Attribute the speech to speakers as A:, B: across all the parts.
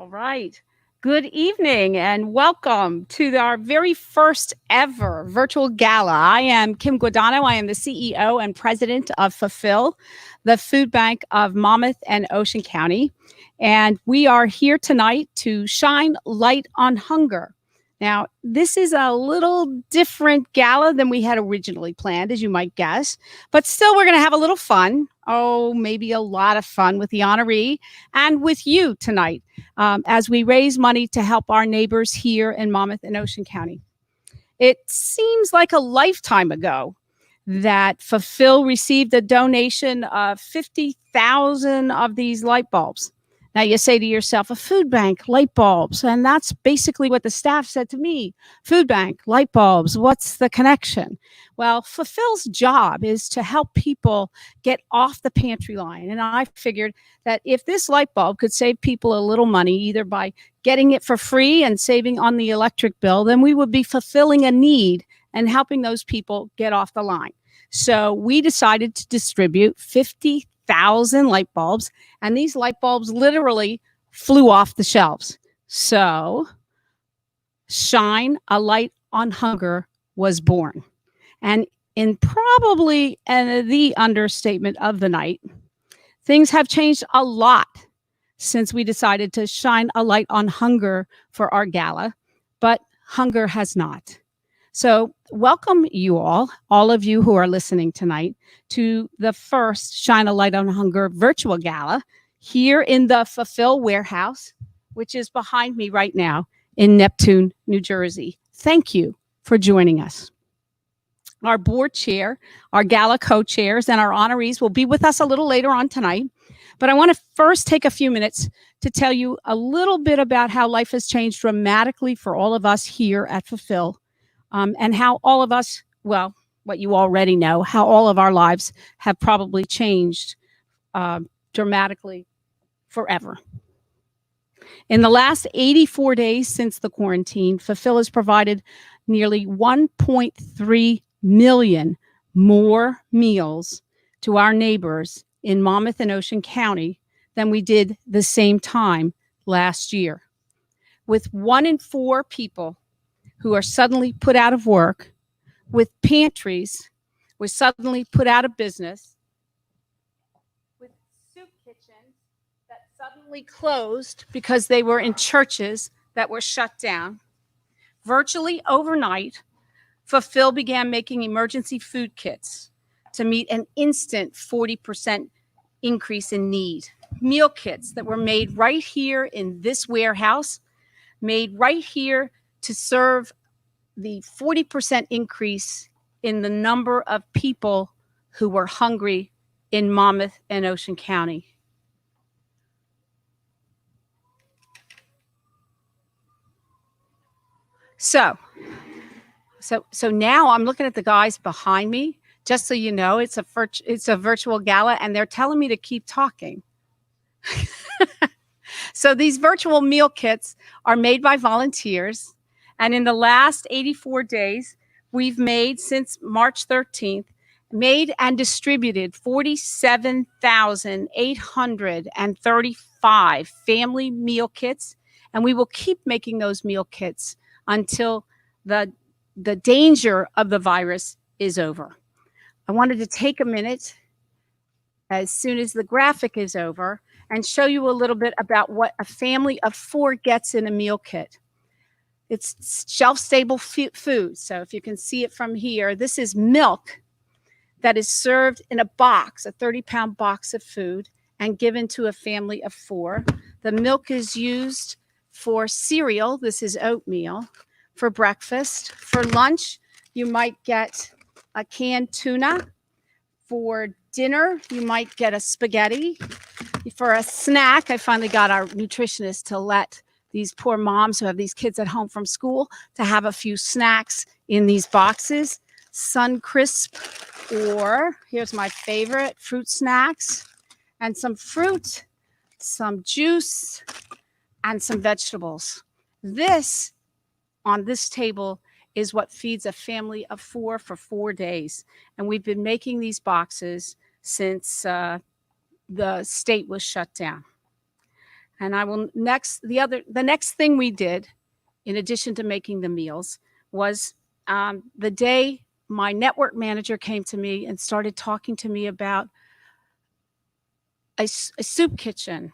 A: All right. Good evening and welcome to our very first ever virtual gala. I am Kim Guadano. I am the CEO and president of Fulfill, the food bank of Monmouth and Ocean County. And we are here tonight to shine light on hunger. Now, this is a little different gala than we had originally planned, as you might guess, but still we're going to have a little fun. Oh, maybe a lot of fun with the honoree and with you tonight as we raise money to help our neighbors here in Monmouth and Ocean County. It seems like a lifetime ago that Fulfill received a donation of 50,000 of these light bulbs. Now you say to yourself, a food bank, light bulbs, and that's basically what the staff said to me. Food bank, light bulbs, what's the connection? Well, Fulfill's job is to help people get off the pantry line. And I figured that if this light bulb could save people a little money, either by getting it for free and saving on the electric bill, then we would be fulfilling a need and helping those people get off the line. So we decided to distribute 50,000 light bulbs, and these light bulbs literally flew off the shelves. So Shine a Light on Hunger was born. And in probably the understatement of the night, things have changed a lot since we decided to shine a light on hunger for our gala, but hunger has not. So welcome you all of you who are listening tonight, to the first Shine a Light on Hunger virtual gala here in the Fulfill warehouse, which is behind me right now in Neptune, New Jersey. Thank you for joining us. Our board chair, our gala co-chairs, and our honorees will be with us a little later on tonight. But I want to first take a few minutes to tell you a little bit about how life has changed dramatically for all of us here at Fulfill. And how all of us, well, what you already know, how all of our lives have probably changed dramatically forever. In the last 84 days since the quarantine, Fulfill has provided nearly 1.3 million more meals to our neighbors in Monmouth and Ocean County than we did the same time last year. With 1 in 4 people who are suddenly put out of work, with pantries were suddenly put out of business, with soup kitchens that suddenly closed because they were in churches that were shut down. Virtually overnight, Fulfill began making emergency food kits to meet an instant 40% increase in need. Meal kits that were made right here in this warehouse, made right here to serve the 40% increase in the number of people who were hungry in Monmouth and Ocean County. So now I'm looking at the guys behind me, just so you know, it's a virtual gala, and they're telling me to keep talking. So these virtual meal kits are made by volunteers. And in the last 84 days, we've made, since March 13th, made and distributed 47,835 family meal kits. And we will keep making those meal kits until the danger of the virus is over. I wanted to take a minute, as soon as the graphic is over, and show you a little bit about what a family of 4 gets in a meal kit. It's shelf-stable food. So if you can see it from here, this is milk that is served in a box, a 30-pound box of food, and given to a family of 4. The milk is used for cereal. This is oatmeal. For breakfast. For lunch, you might get a canned tuna. For dinner, you might get a spaghetti. For a snack, I finally got our nutritionist to let these poor moms who have these kids at home from school to have a few snacks in these boxes. Suncrisp, or here's my favorite, fruit snacks, and some fruit, some juice, and some vegetables. This, on this table, is what feeds a family of 4 for 4 days. And we've been making these boxes since the state was shut down. And the next thing we did, in addition to making the meals, was the day my network manager came to me and started talking to me about a soup kitchen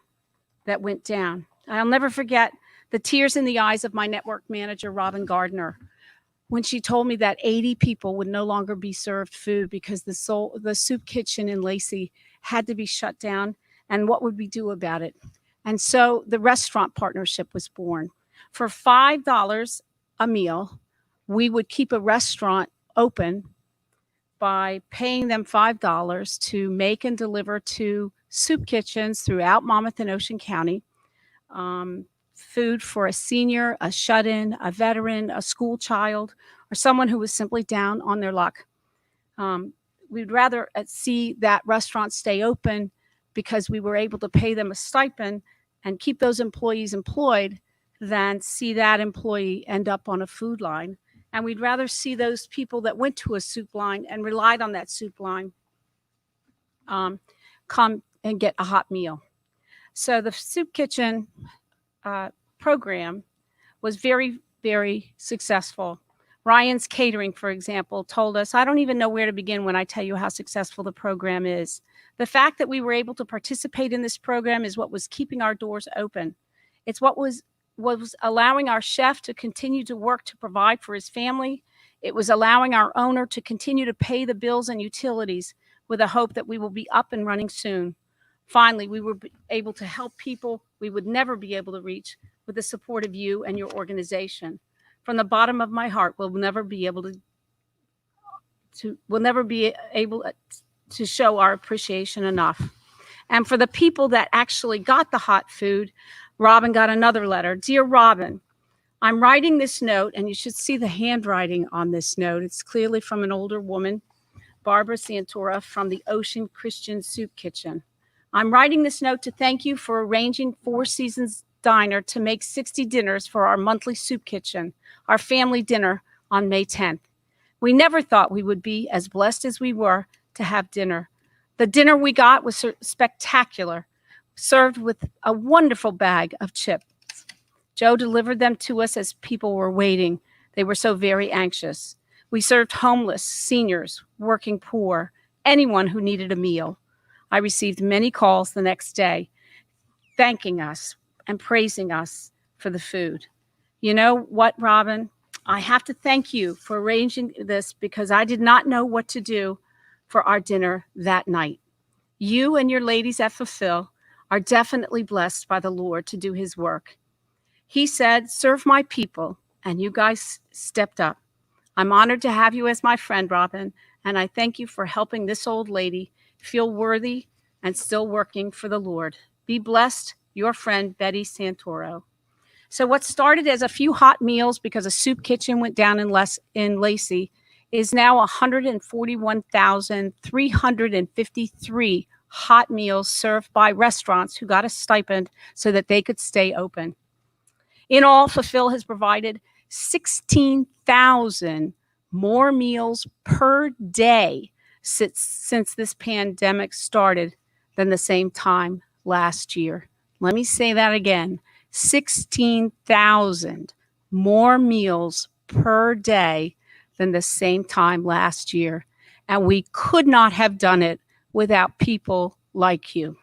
A: that went down. I'll never forget the tears in the eyes of my network manager, Robin Gardner, when she told me that 80 people would no longer be served food because the soup kitchen in Lacey had to be shut down, and what would we do about it? And so the restaurant partnership was born. For $5 a meal, we would keep a restaurant open by paying them $5 to make and deliver to soup kitchens throughout Monmouth and Ocean County, food for a senior, a shut-in, a veteran, a school child, or someone who was simply down on their luck. We'd rather see that restaurant stay open because we were able to pay them a stipend and keep those employees employed than see that employee end up on a food line. And we'd rather see those people that went to a soup line and relied on that soup line come and get a hot meal. So the soup kitchen program was very, very successful. Ryan's Catering, for example, told us, I don't even know where to begin when I tell you how successful the program is. The fact that we were able to participate in this program is what was keeping our doors open. It's what was allowing our chef to continue to work to provide for his family. It was allowing our owner to continue to pay the bills and utilities with a hope that we will be up and running soon. Finally, we were able to help people we would never be able to reach with the support of you and your organization. From the bottom of my heart, we'll never be able to show our appreciation enough. And for the people that actually got the hot food, Robin got another letter. Dear Robin, I'm writing this note, and you should see the handwriting on this note. It's clearly from an older woman, Barbara Santora, from the Ocean Christian Soup Kitchen. I'm writing this note to thank you for arranging Four Seasons Diner to make 60 dinners for our monthly soup kitchen, our family dinner on May 10th. We never thought we would be as blessed as we were to have dinner. The dinner we got was spectacular, served with a wonderful bag of chips. Joe delivered them to us as people were waiting. They were so very anxious. We served homeless, seniors, working poor, anyone who needed a meal. I received many calls the next day thanking us and praising us for the food. You know what, Robin? I have to thank you for arranging this because I did not know what to do for our dinner that night. You and your ladies at Fulfill are definitely blessed by the Lord to do his work. He said, serve my people, and you guys stepped up. I'm honored to have you as my friend, Robin, and I thank you for helping this old lady feel worthy and still working for the Lord. Be blessed, your friend, Betty Santoro. So what started as a few hot meals because a soup kitchen went down in Lacey is now 141,353 hot meals served by restaurants who got a stipend so that they could stay open. In all, Fulfill has provided 16,000 more meals per day since this pandemic started than the same time last year. Let me say that again. 16,000 more meals per day than the same time last year. And we could not have done it without people like you.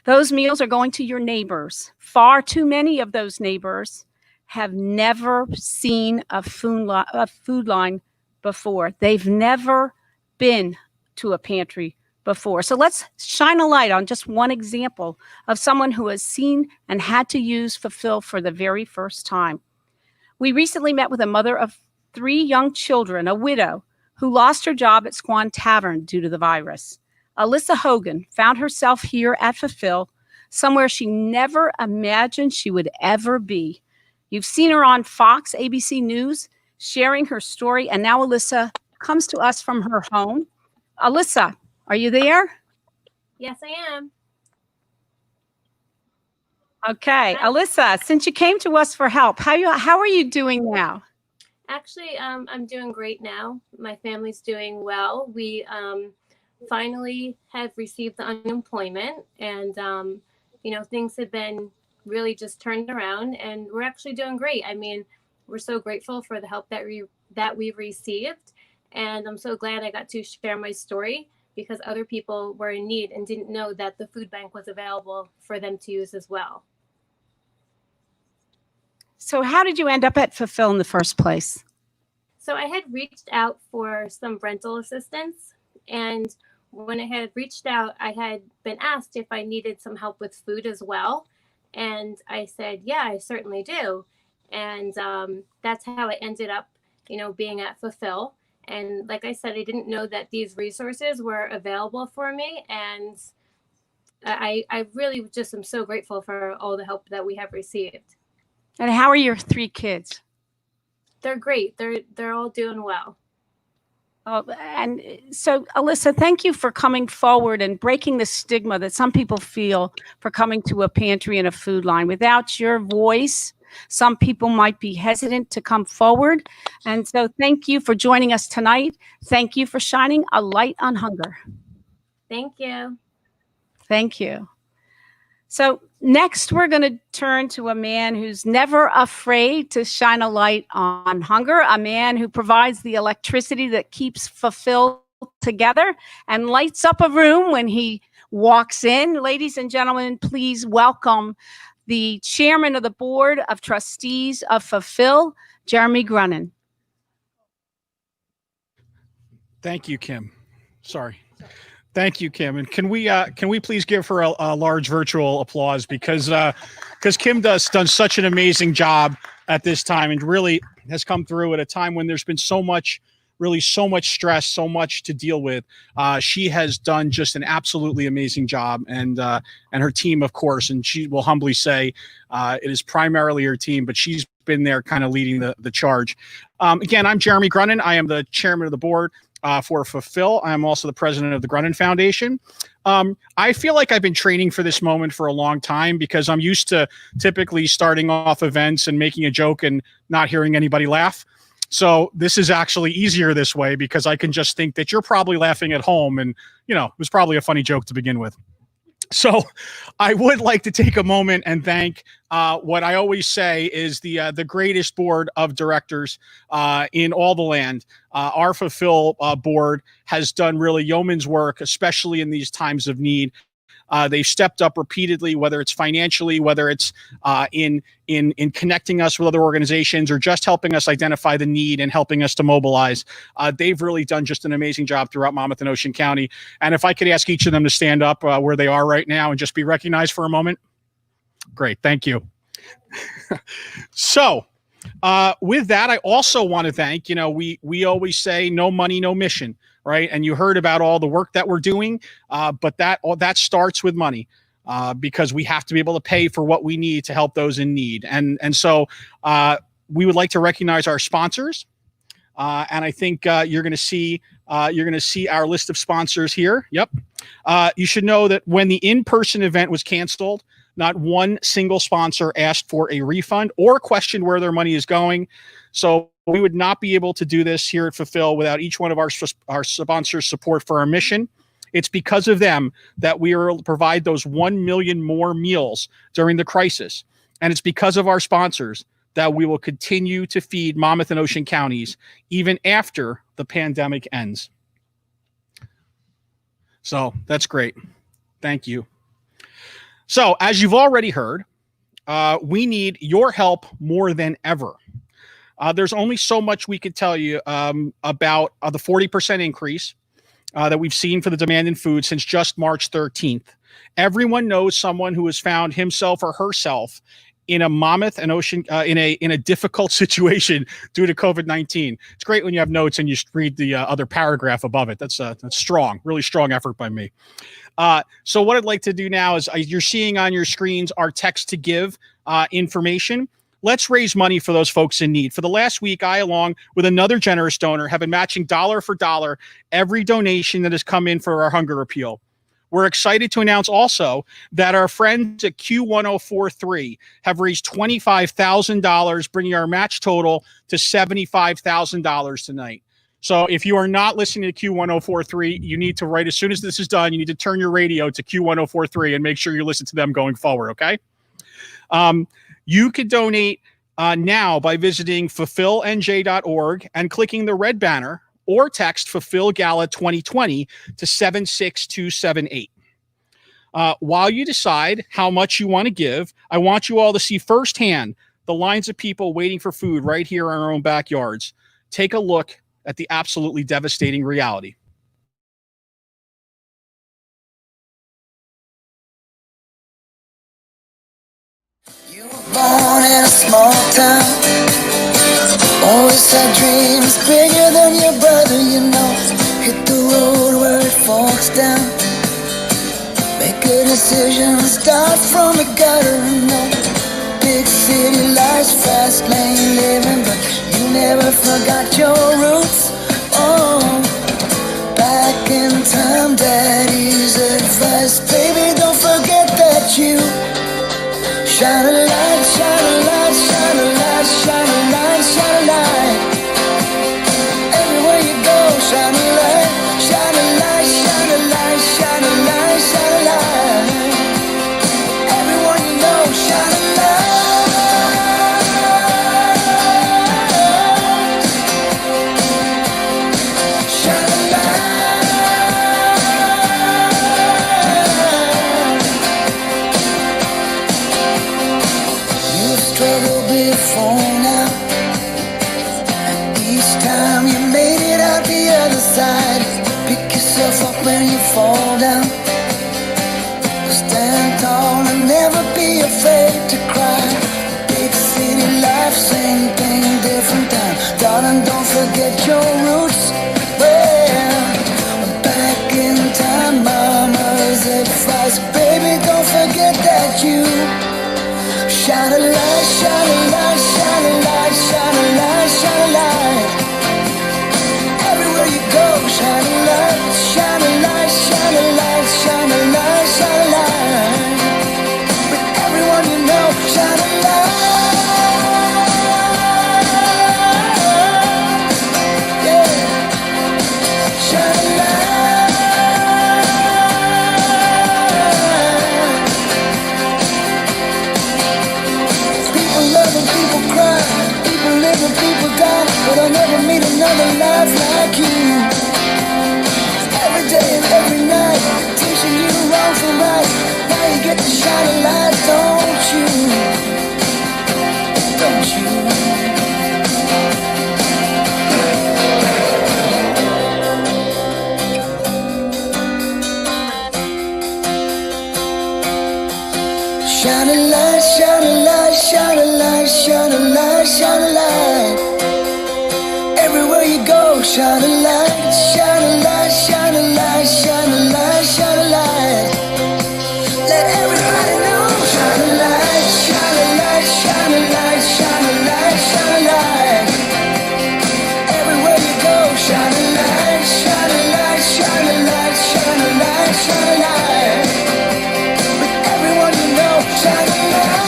A: Those meals are going to your neighbors. Far too many of those neighbors have never seen a food line before. They've never been to a pantry before. So let's shine a light on just one example of someone who has seen and had to use Fulfill for the very first time. We recently met with a mother of 3 young children, a widow, who lost her job at Squan Tavern due to the virus. Alyssa Hogan found herself here at Fulfill, somewhere she never imagined she would ever be. You've seen her on Fox, ABC News, sharing her story, and now Alyssa comes to us from her home. Alyssa, are you there?
B: Yes, I am.
A: Okay, Alyssa, since you came to us for help, how are you doing now?
B: Actually, I'm doing great now. My family's doing well. We finally have received the unemployment, and things have been really just turned around, and we're actually doing great. I mean, we're so grateful for the help that we've received, and I'm so glad I got to share my story because other people were in need and didn't know that the food bank was available for them to use as well.
A: So how did you end up at Fulfill in the first place?
B: So I had reached out for some rental assistance, and when I had reached out, I had been asked if I needed some help with food as well. And I said, yeah, I certainly do. And that's how I ended up, being at Fulfill. And like I said, I didn't know that these resources were available for me. And I really just am so grateful for all the help that we have received.
A: And how are your 3 kids?
B: They're great. They're all doing well.
A: Oh, and so, Alyssa, thank you for coming forward and breaking the stigma that some people feel for coming to a pantry and a food line. Without your voice, some people might be hesitant to come forward. And so thank you for joining us tonight. Thank you for shining a light on hunger.
B: Thank you.
A: Thank you. So next, we're going to turn to a man who's never afraid to shine a light on hunger, a man who provides the electricity that keeps Fulfill together and lights up a room when he walks in. Ladies and gentlemen, please welcome the chairman of the board of trustees of Fulfill, Jeremy Grunin.
C: Thank you, Kim. Sorry. Thank you, Kim. And can we please give her a large virtual applause because Kim done such an amazing job at this time and really has come through at a time when there's been so much stress, so much to deal with. She has done just an absolutely amazing job, and her team, of course. And she will humbly say it is primarily her team, but she's been there, kind of leading the charge. Again, I'm Jeremy Grunin. I am the chairman of the board for Fulfill. I'm also the president of the Grunin Foundation. I feel like I've been training for this moment for a long time because I'm used to typically starting off events and making a joke and not hearing anybody laugh. So this is actually easier this way because I can just think that you're probably laughing at home and, it was probably a funny joke to begin with. So I would like to take a moment and thank what I always say is the greatest board of directors in all the land. Our Fulfill board has done really yeoman's work, especially in these times of need. They've stepped up repeatedly, whether it's financially, whether it's in connecting us with other organizations or just helping us identify the need and helping us to mobilize. They've really done just an amazing job throughout Monmouth and Ocean County. And if I could ask each of them to stand up where they are right now and just be recognized for a moment. Great. Thank you. So with that, I also want to thank, we always say no money, no mission. Right. And you heard about all the work that we're doing, but that starts with money because we have to be able to pay for what we need to help those in need. And so we would like to recognize our sponsors. And I think you're going to see our list of sponsors here. Yep. You should know that when the in-person event was canceled, not one single sponsor asked for a refund or questioned where their money is going. So we would not be able to do this here at Fulfill without each one of our sponsors' support for our mission. It's because of them that we are able to provide those 1 million more meals during the crisis. And it's because of our sponsors that we will continue to feed Monmouth and Ocean counties even after the pandemic ends. So that's great. Thank you. So as you've already heard, we need your help more than ever. There's only so much we could tell you about the 40% increase that we've seen for the demand in food since just March 13th. Everyone knows someone who has found himself or herself in a Monmouth and Ocean in a difficult situation due to COVID-19. It's great when you have notes and you read the other paragraph above it. That's strong, really strong effort by me. So what I'd like to do now is you're seeing on your screens our text to give information. Let's raise money for those folks in need. For the last week, I, along with another generous donor, have been matching dollar for dollar every donation that has come in for our hunger appeal. We're excited to announce also that our friends at Q1043 have raised $25,000, bringing our match total to $75,000 tonight. So if you are not listening to Q1043, you need to, right as soon as this is done, you need to turn your radio to Q1043 and make sure you listen to them going forward, okay? You could donate now by visiting fulfillnj.org and clicking the red banner, or text Fulfill Gala 2020 to 76278. While you decide how much you want to give, I want you all to see firsthand the lines of people waiting for food right here in our own backyards. Take a look at the absolutely devastating reality.
D: You were born in a small town, always had dreams bigger than your brother, you know. Hit the road where it forks down, make a decision, start from the gutter, you know. Big city lies, fast lane living, but you never forgot your roots. Oh, back in time, daddy's advice, baby, don't forget that you shine a light, shine a light, shine a light, shine a light, shine a light. Everywhere you go, shine a light, shine a light, shine a light, shine a light, shine a light. Everyone you know, shine a light, shine a light. You've struggled before now, and each time you made it out the other side. Pick yourself up when you fall down, stand tall and never be afraid to cry. Big city life, same thing, different time. Darling, don't forget your roots. Well, back in time, mama's advice, baby, don't forget that you shine a light, shine a light, shine a light, shine a light, shine a light. Everywhere you go, shine a light, shine a light, shine a light, shine a light, shine a light. With everyone you know, shine a light. Yeah, shine a light. People love and people cry, people live and people die, but I'll never meet another life like you. Every day and every night, teaching you wrong from right. Now you get to shine a light, don't you? Don't you? Shine a light, shine a light, shine a light, shine a light, shine a light. Everywhere you go, shine a light, shine a light, shine a light, shine a light, shine a light. Let everybody know, shine a light, shine a light, shine a light, shine a light, shine a light. Everywhere you go, shine a light, shine a light, shine a light, shine a light, shine a light. With everyone you know, shine a light.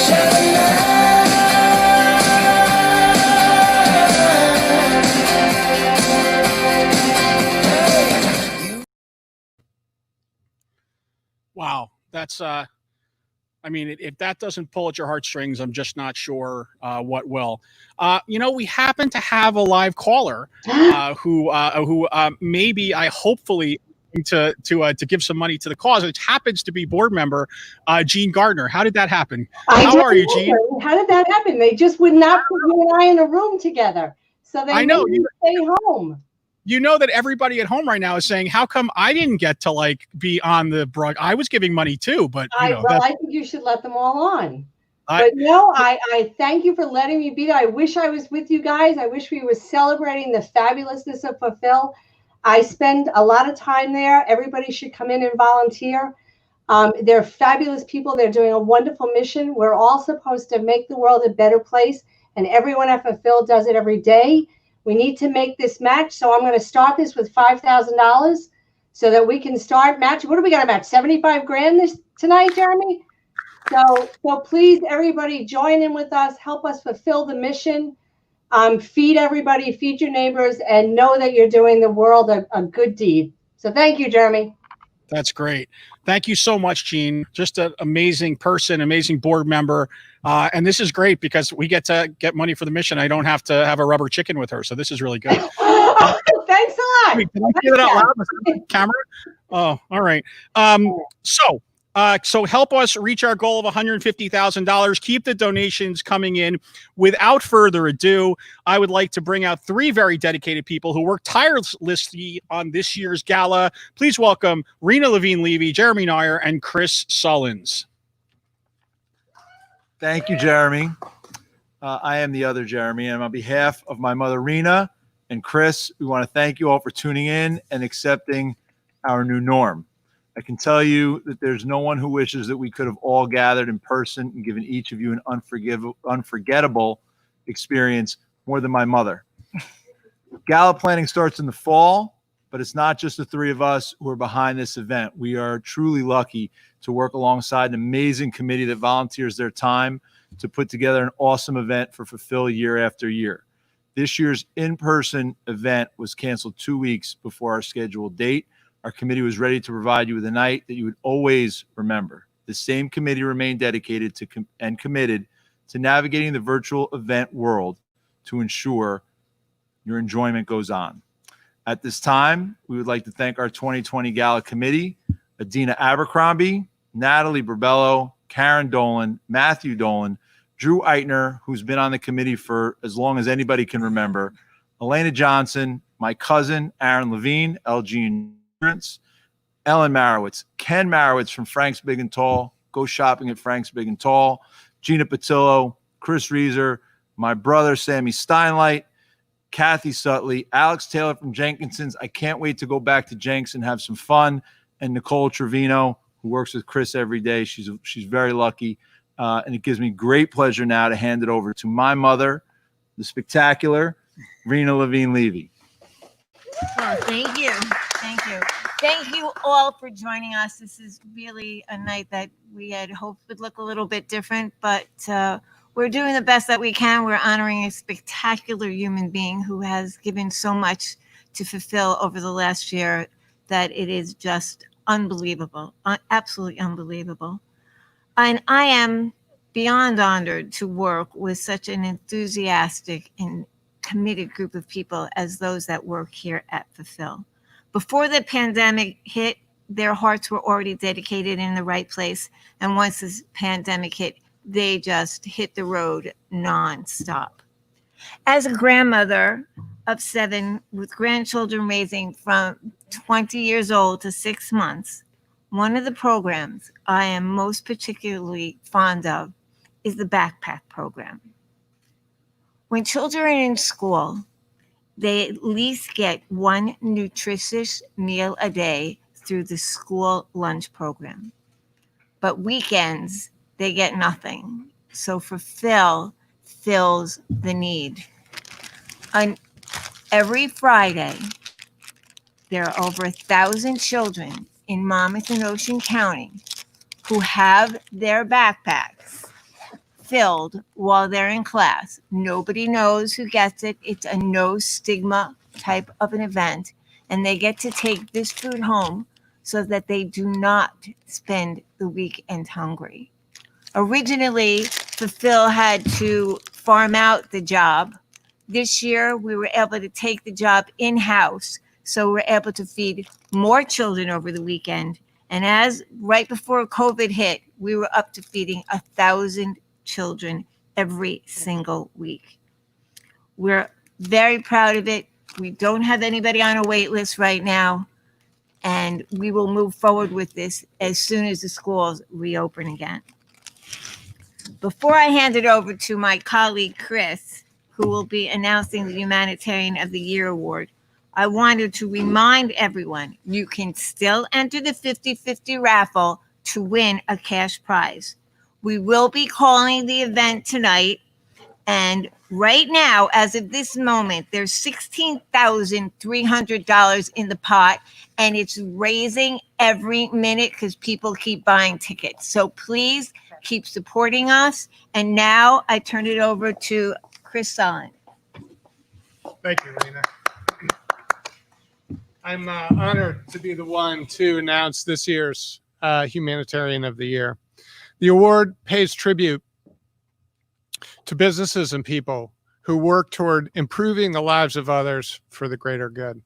D: Shine a light.
C: Wow, that's I mean, if that doesn't pull at your heartstrings, I'm just not sure what will. You know, we happen to have a live caller who maybe I hopefully to give some money to the cause. It happens to be board member Jean Gardner. How did that happen? How are you, Jean?
E: How did that happen? They just would not put you and I in a room together, so they made me stay home.
C: You know that everybody at home right now is saying, how come I didn't get to like be on the broad? I was giving money too, but you know,
E: I think you should let them all on. But no, I thank you for letting me be there. I wish I was with you guys. I wish we were celebrating the fabulousness of Fulfill. I spend a lot of time there. Everybody should come in and volunteer. They're fabulous people. They're doing a wonderful mission. We're all supposed to make the world a better place, and everyone at Fulfill does it every day. We need to make this match, so I'm going to start this with $5,000 so that we can start matching. What do we got to match? 75 grand tonight, Jeremy? So please, everybody, join in with us. Help us fulfill the mission. Feed everybody, feed your neighbors, and know that you're doing the world a good deed. So thank you, Jeremy.
C: That's great. Thank you so much, Jean. Just an amazing person, amazing board member. And this is great because we get to get money for the mission. I don't have to have a rubber chicken with her. So this is really good.
E: Thanks a lot.
C: Can I say that out loud? Is that on camera? Oh, all right. So help us reach our goal of $150,000. Keep the donations coming in. Without further ado, I would like to bring out three very dedicated people who worked tirelessly on this year's gala. Please welcome Rena Levine-Levy, Jeremy Nair, and Chris Sullins.
F: Thank you, Jeremy. I am the other Jeremy, and on behalf of my mother, Rena, and Chris, we want to thank you all for tuning in and accepting our new norm. I can tell you that there's no one who wishes that we could have all gathered in person and given each of you an unforgettable experience more than my mother. Gala planning starts in the fall, but it's not just the three of us who are behind this event. We are truly lucky to work alongside an amazing committee that volunteers their time to put together an awesome event for Fulfill year after year. This year's in-person event was canceled 2 weeks before our scheduled date. Our committee was ready to provide you with a night that you would always remember. The same committee remained dedicated to and committed to navigating the virtual event world to ensure your enjoyment goes on. At this time, we would like to thank our 2020 Gala Committee, Adina Abercrombie, Natalie Burbello, Karen Dolan, Matthew Dolan, Drew Eitner, who's been on the committee for as long as anybody can remember, Elena Johnson, my cousin, Aaron Levine, LG Insurance, Ellen Marowitz, Ken Marowitz from Frank's Big and Tall, go shopping at Frank's Big and Tall, Gina Patillo, Chris Reeser, my brother, Sammy Steinlight, Kathy Sutley, Alex Taylor from Jenkinson's. I can't wait to go back to Jenks and have some fun. And Nicole Trevino, who works with Chris every day. She's very lucky. And it gives me great pleasure now to hand it over to my mother, the spectacular Rena Levine-Levy.
G: Oh, thank you. Thank you. Thank you all for joining us. This is really a night that we had hoped would look a little bit different, but we're doing the best that we can. We're honoring a spectacular human being who has given so much to Fulfill over the last year that it is just unbelievable, absolutely unbelievable. And I am beyond honored to work with such an enthusiastic and committed group of people as those that work here at Fulfill. Before the pandemic hit, their hearts were already dedicated in the right place. And once this pandemic hit, they just hit the road nonstop. As a grandmother of 7 with grandchildren ranging from 20 years old to 6 months, one of the programs I am most particularly fond of is the backpack program. When children are in school, they at least get one nutritious meal a day through the school lunch program. But weekends, they get nothing. So Fulfill fills the need. On every Friday, there are over 1,000 children in Monmouth and Ocean County who have their backpacks filled while they're in class. Nobody knows who gets it. It's a no stigma type of an event. And they get to take this food home so that they do not spend the weekend hungry. Originally, Fulfill had to farm out the job. This year, we were able to take the job in-house. So we're able to feed more children over the weekend. And as right before COVID hit, we were up to feeding 1,000 children every single week. We're very proud of it. We don't have anybody on a wait list right now, and we will move forward with this as soon as the schools reopen again. Before I hand it over to my colleague, Chris, who will be announcing the Humanitarian of the Year award, I wanted to remind everyone you can still enter the 50-50 raffle to win a cash prize. We will be calling the event tonight. And right now, as of this moment, there's $16,300 in the pot, and it's raising every minute because people keep buying tickets. So please keep supporting us. And now I turn it over to Chris Sullins.
C: Thank you, Rena. I'm honored to be the one to announce this year's Humanitarian of the Year. The award pays tribute to businesses and people who work toward improving the lives of others for the greater good.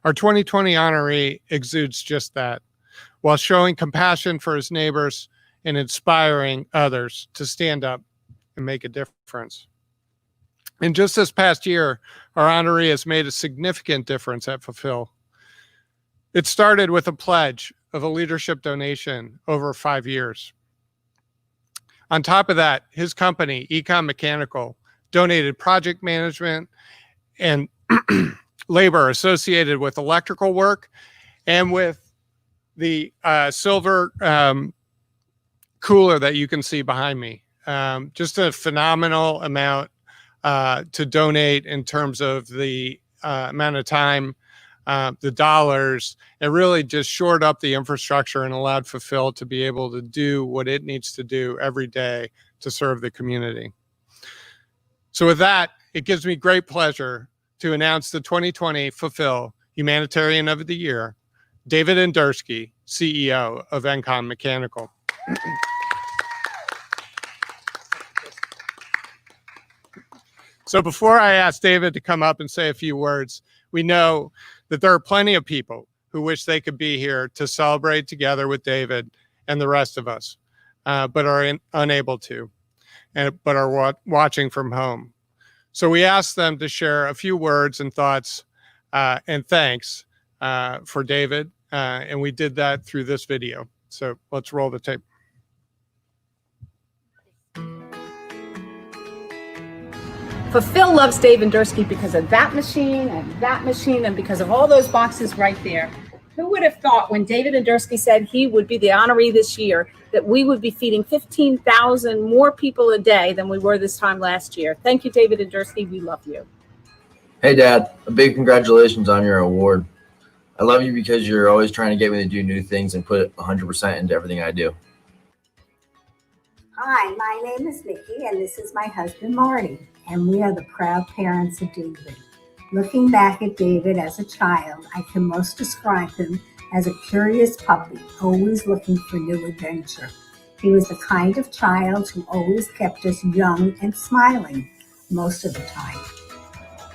C: Our 2020 honoree exudes just that, while showing compassion for his neighbors and inspiring others to stand up and make a difference. And just this past year, our honoree has made a significant difference at Fulfill. It started with a pledge of a leadership donation over 5 years. On top of that, his company, Econ Mechanical, donated project management and labor associated with electrical work and with the silver cooler that you can see behind me. Just a phenomenal amount to donate in terms of the amount of time, the dollars. It really just shored up the infrastructure and allowed Fulfill to be able to do what it needs to do every day to serve the community. So with that, it gives me great pleasure to announce the 2020 Fulfill Humanitarian of the Year, David Endersky, CEO of Econ Mechanical. So before I ask David to come up and say a few words, we know that there are plenty of people who wish they could be here to celebrate together with David and the rest of us, but are unable to, but are watching from home. So we asked them to share a few words and thoughts and thanks for David, and we did that through this video. So let's roll the tape.
A: Fulfill loves Dave Endersky because of that machine and because of all those boxes right there. Who would have thought when David Endersky said he would be the honoree this year that we would be feeding 15,000 more people a day than we were this time last year? Thank you, David Endersky. We love you.
H: Hey, Dad. A big congratulations on your award. I love you because you're always trying to get me to do new things and put 100% into everything I do.
I: Hi, my name is Nikki, and this is my husband, Marty, and we are the proud parents of David. Looking back at David as a child, I can most describe him as a curious puppy, always looking for new adventure. He was the kind of child who always kept us young and smiling most of the time.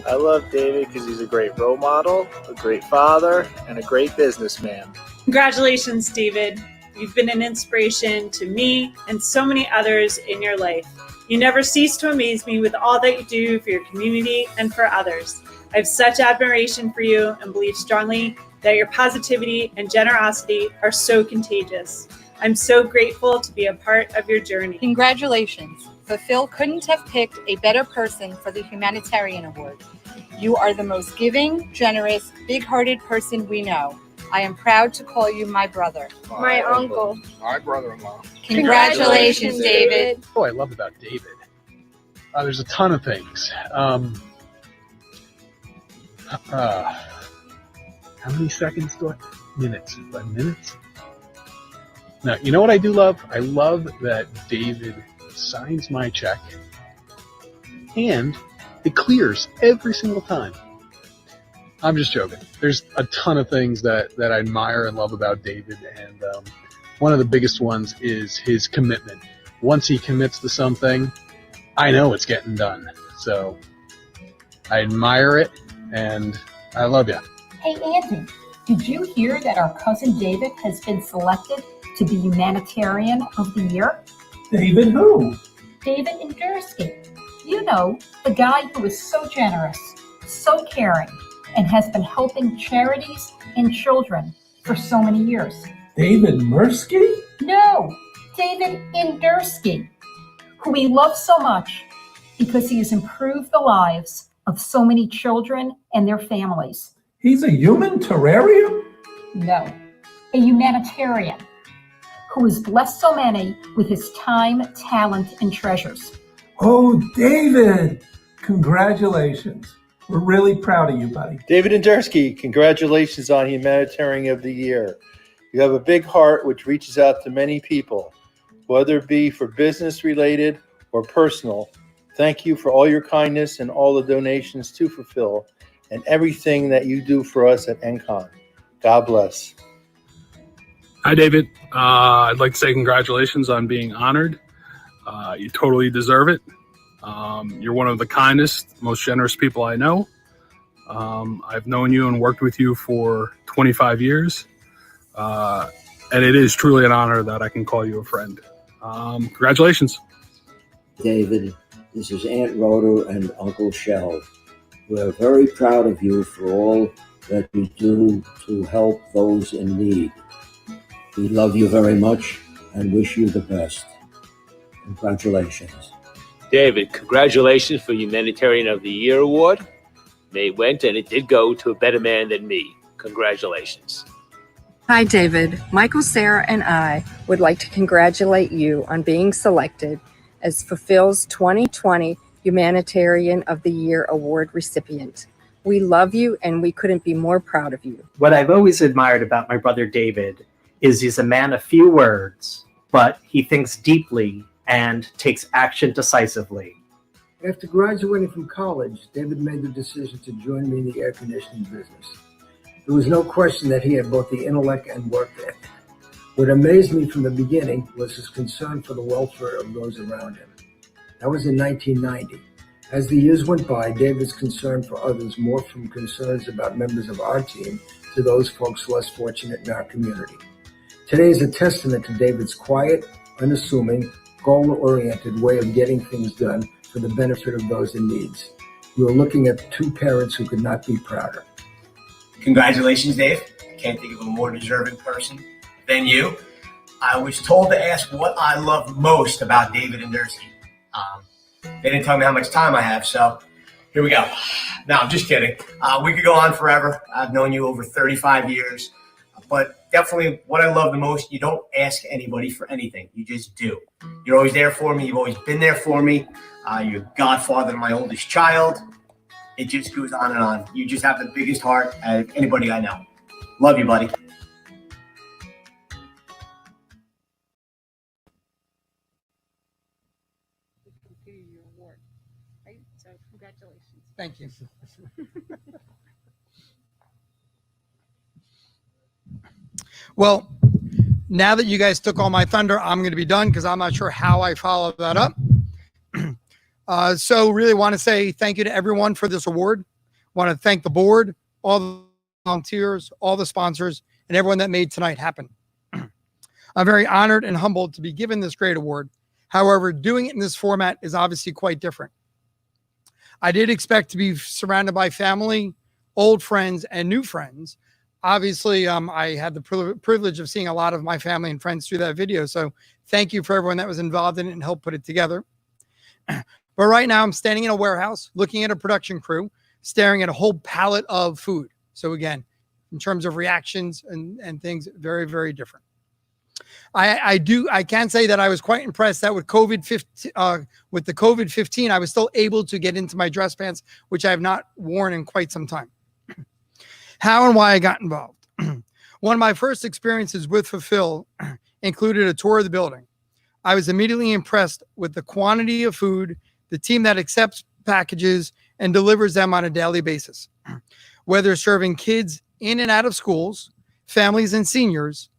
J: I love David because he's a great role model, a great father, and a great businessman.
K: Congratulations, David. You've been an inspiration to me and so many others in your life. You never cease to amaze me with all that you do for your community and for others. I have such admiration for you and believe strongly that your positivity and generosity are so contagious. I'm so grateful to be a part of your journey.
L: Congratulations. Fulfill couldn't have picked a better person for the Humanitarian Award. You are the most giving, generous, big-hearted person we know. I am proud to call you my brother.
M: My uncle.
N: My brother-in-law.
L: Congratulations, David.
N: Oh, I love about David. There's a ton of things. How many seconds do I? Minutes. 5 minutes? Now, you know what I do love? I love that David signs my check and it clears every single time. I'm just joking. There's a ton of things that I admire and love about David, and one of the biggest ones is his commitment. Once he commits to something, I know it's getting done. So I admire it, and I love you.
O: Hey, Anthony, did you hear that our cousin David has been selected to be Humanitarian of the Year?
P: David who?
O: David Endersky. You know, the guy who is so generous, so caring, and has been helping charities and children for so many years.
P: David Mursky?
O: No, David Endersky, who we love so much because he has improved the lives of so many children and their families.
P: He's a human terrarium?
O: No, a humanitarian who has blessed so many with his time, talent, and treasures.
P: Oh, David, congratulations. We're really proud of you, buddy.
Q: David Endersky, congratulations on Humanitarian of the Year. You have a big heart which reaches out to many people, whether it be for business related or personal. Thank you for all your kindness and all the donations to Fulfill. and everything that you do for us at NCON. God bless.
N: Hi, David. I'd like to say congratulations on being honored. You totally deserve it. You're one of the kindest, most generous people I know. I've known you and worked with you for 25 years. And it is truly an honor that I can call you a friend. Congratulations.
M: David, this is Aunt Rhoda and Uncle Shell. We're very proud of you for all that you do to help those in need. We love you very much and wish you the best. Congratulations.
R: David, congratulations for Humanitarian of the Year award. It went and it did go to a better man than me. Congratulations.
S: Hi, David. Michael, Sarah, and I would like to congratulate you on being selected as Fulfill's 2020 Humanitarian of the Year award recipient. We love you and we couldn't be more proud of you.
T: What I've always admired about my brother David is he's a man of few words, but he thinks deeply and takes action decisively.
U: After graduating from college, David made the decision to join me in the air conditioning business. There was no question that he had both the intellect and work ethic. What amazed me from the beginning was his concern for the welfare of those around him. That was in 1990. As the years went by, David's concern for others morphed from concerns about members of our team to those folks less fortunate in our community. Today is a testament to David's quiet, unassuming, goal-oriented way of getting things done for the benefit of those in need. You are looking at two parents who could not be prouder.
V: Congratulations, Dave. I can't think of a more deserving person than you. I was told to ask what I love most about David and Dursky. They didn't tell me how much time I have, so here we go. No, I'm just kidding. We could go on forever. I've known you over 35 years. But definitely what I love the most, you don't ask anybody for anything. You just do. You're always there for me. You've always been there for me. You're godfather to my oldest child. It just goes on and on. You just have the biggest heart of anybody I know. Love you, buddy.
W: Thank you. Well, now that you guys took all my thunder, I'm going to be done because I'm not sure how I follow that up. So really want to say thank you to everyone for this award. Want to thank the board, all the volunteers, all the sponsors, and everyone that made tonight happen. I'm very honored and humbled to be given this great award. However, doing it in this format is obviously quite different. I did expect to be surrounded by family, old friends, and new friends. Obviously, I had the privilege of seeing a lot of my family and friends through that video. So thank you for everyone that was involved in it and helped put it together. But right now I'm standing in a warehouse, looking at a production crew, staring at a whole pallet of food. So again, in terms of reactions and things, very, very different. I can say that I was quite impressed that with the COVID-15, I was still able to get into my dress pants, which I have not worn in quite some time. How and why I got involved. One of my first experiences with Fulfill included a tour of the building. I was immediately impressed with the quantity of food, the team that accepts packages and delivers them on a daily basis. Whether serving kids in and out of schools, families and seniors.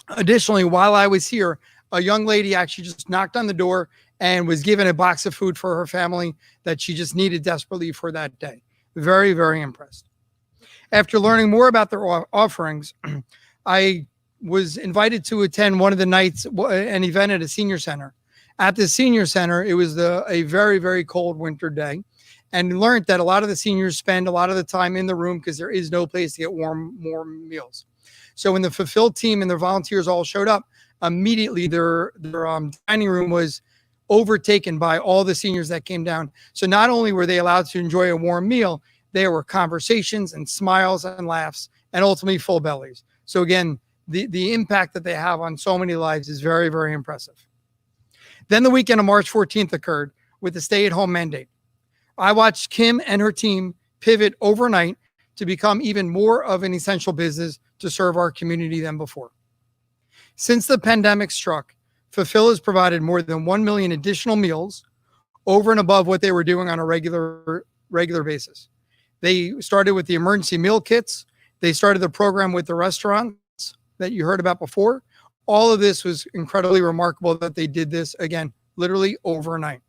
W: Additionally, while I was here, a young lady actually just knocked on the door and was given a box of food for her family that she just needed desperately for that day. Very, very impressed. After learning more about their offerings, I was invited to attend one of the nights, an event at a senior center. At the senior center, it was a very, very cold winter day, and learned that a lot of the seniors spend a lot of the time in the room because there is no place to get warm meals. So when the Fulfill team and their volunteers all showed up, immediately their dining room was overtaken by all the seniors that came down. So not only were they allowed to enjoy a warm meal, there were conversations and smiles and laughs and ultimately full bellies. So again, the impact that they have on so many lives is very, very impressive. Then the weekend of March 14th occurred with the stay-at-home mandate. I watched Kim and her team pivot overnight to become even more of an essential business to serve our community than before. Since the pandemic struck, Fulfill has provided more than 1 million additional meals over and above what they were doing on a regular basis. They started with the emergency meal kits. They started the program with the restaurants that you heard about before. All of this was incredibly remarkable that they did this, again, literally overnight.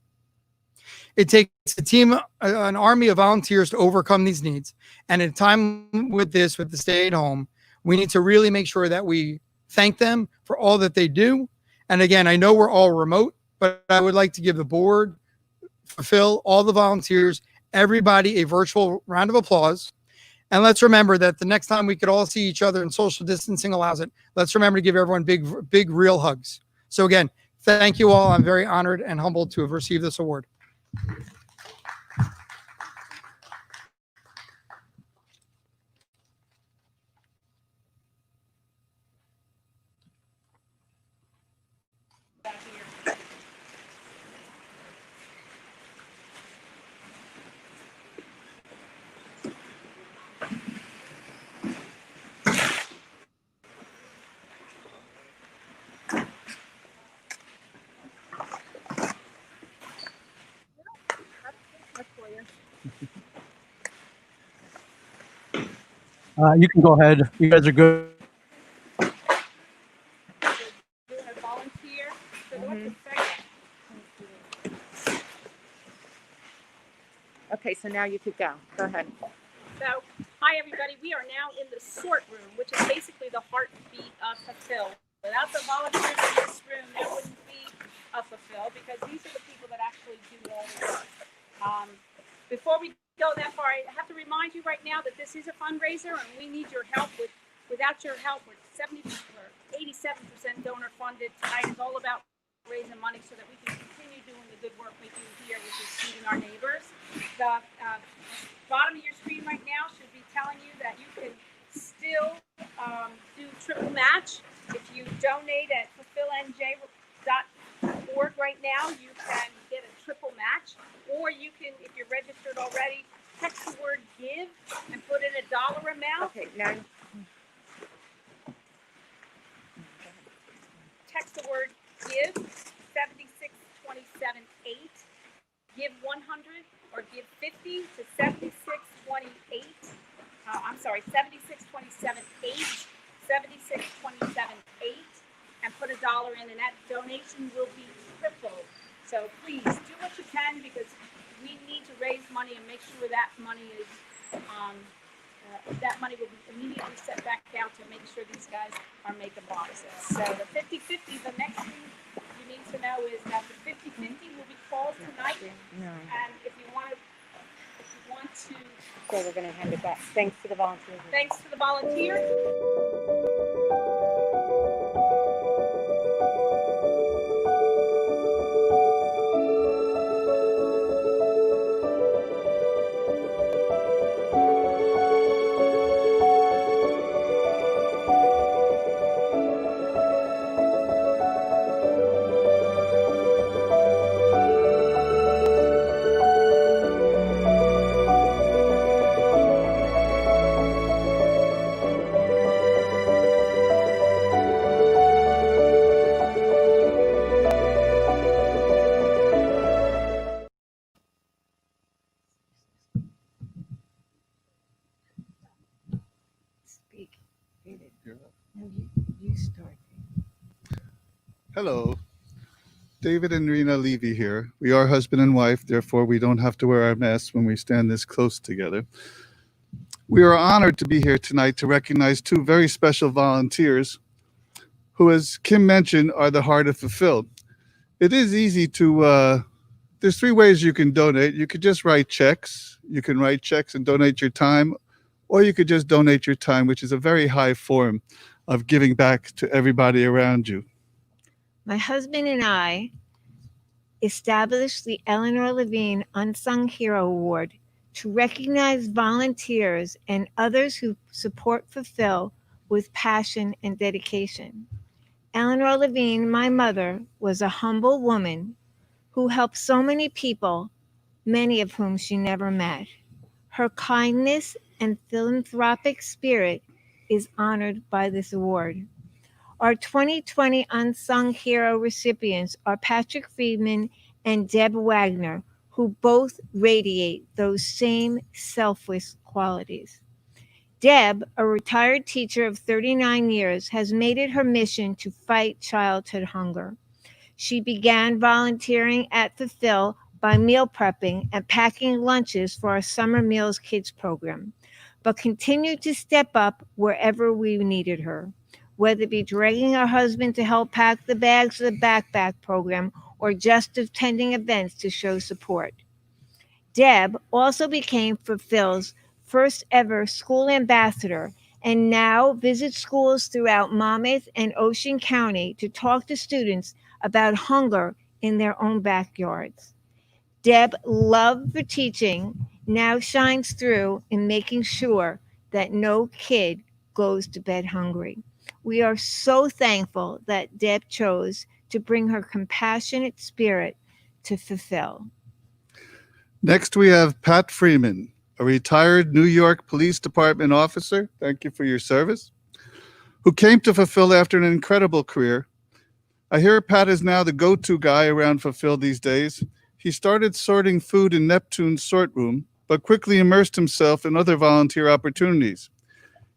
W: It takes a team, an army of volunteers to overcome these needs. And at a time with this, with the stay at home, we need to really make sure that we thank them for all that they do. And again, I know we're all remote, but I would like to give the board, Fulfill, all the volunteers, everybody a virtual round of applause. And let's remember that the next time we could all see each other and social distancing allows it, let's remember to give everyone big, real hugs. So again, thank you all. I'm very honored and humbled to have received this award.
B: You can go ahead. You guys are good.
S: Okay, so now you could go. Go ahead.
A: So, hi everybody. We are now in the sort room, which is basically the heartbeat of Fulfill. Without the volunteers in this room, there wouldn't be a Fulfill because these are the people that actually do all the work. Before we go that far, I have to remind you right now that this is a fundraiser and we need your help. Without your help, we're 87% donor funded. Tonight is all about raising money so that we can continue doing the good work we do here, which is feeding our neighbors. The bottom of your screen right now should be telling you that you can still do triple match. If you donate at fulfillnj.org right now, you can get a triple match. Or you can, if you're registered already, text the word give and put in a dollar amount.
S: Okay, now.
A: Text the word give 76278. Give 100 or give 50 to 76278. I'm sorry, 76278. 76278, and put a dollar in, and that donation will be tripled. So please do what you can because we need to raise money and make sure that money is that money will be immediately set back out to make sure these guys are making boxes. So the 50-50, the next thing you need to know is that the 50-50 will be called tonight.
S: No.
A: And if you want to.
S: So we're going to hand it back. Thanks to the volunteers.
A: Thanks to the volunteers.
D: Hello, David and Rena Levy here. We are husband and wife, therefore we don't have to wear our masks when we stand this close together. We are honored to be here tonight to recognize two very special volunteers who, as Kim mentioned, are the heart of Fulfill. It is easy to, there's three ways you can donate. You could just write checks. You can write checks and donate your time, or you could just donate your time, which is a very high form of giving back to everybody around you.
G: My husband and I established the Eleanor Levine Unsung Hero Award to recognize volunteers and others who support Fulfill with passion and dedication. Eleanor Levine, my mother, was a humble woman who helped so many people, many of whom she never met. Her kindness and philanthropic spirit is honored by this award. Our 2020 Unsung Hero recipients are Patrick Friedman and Deb Wagner, who both radiate those same selfless qualities. Deb, a retired teacher of 39 years, has made it her mission to fight childhood hunger. She began volunteering at Fulfill by meal prepping and packing lunches for our Summer Meals Kids program, but continued to step up wherever we needed her, whether it be dragging her husband to help pack the bags of the backpack program or just attending events to show support. Deb also became Fulfill's first ever school ambassador and now visits schools throughout Monmouth and Ocean County to talk to students about hunger in their own backyards. Deb's love for teaching now shines through in making sure that no kid goes to bed hungry. We are so thankful that Deb chose to bring her compassionate spirit to Fulfill.
D: Next, we have Pat Freeman, a retired New York Police Department officer. Thank you for your service. Who came to Fulfill after an incredible career. I hear Pat is now the go-to guy around Fulfill these days. He started sorting food in Neptune's sort room, but quickly immersed himself in other volunteer opportunities.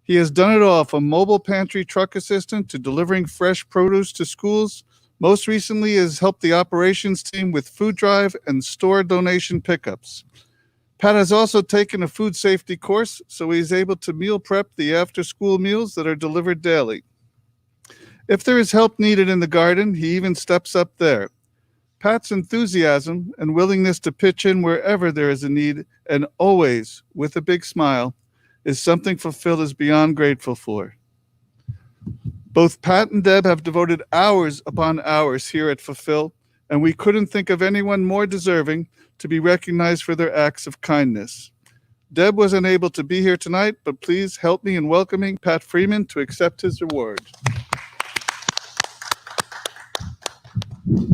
D: He has done it all, from mobile pantry truck assistant to delivering fresh produce to schools. Most recently has helped the operations team with food drive and store donation pickups. Pat has also taken a food safety course, so he's able to meal prep the after-school meals that are delivered daily. If there is help needed in the garden, he even steps up there. Pat's enthusiasm and willingness to pitch in wherever there is a need, and always with a big smile, is something Fulfill is beyond grateful for. Both Pat and Deb have devoted hours upon hours here at Fulfill, and we couldn't think of anyone more deserving to be recognized for their acts of kindness. Deb was unable to be here tonight, but please help me in welcoming Pat Freeman to accept his award.
N: Thank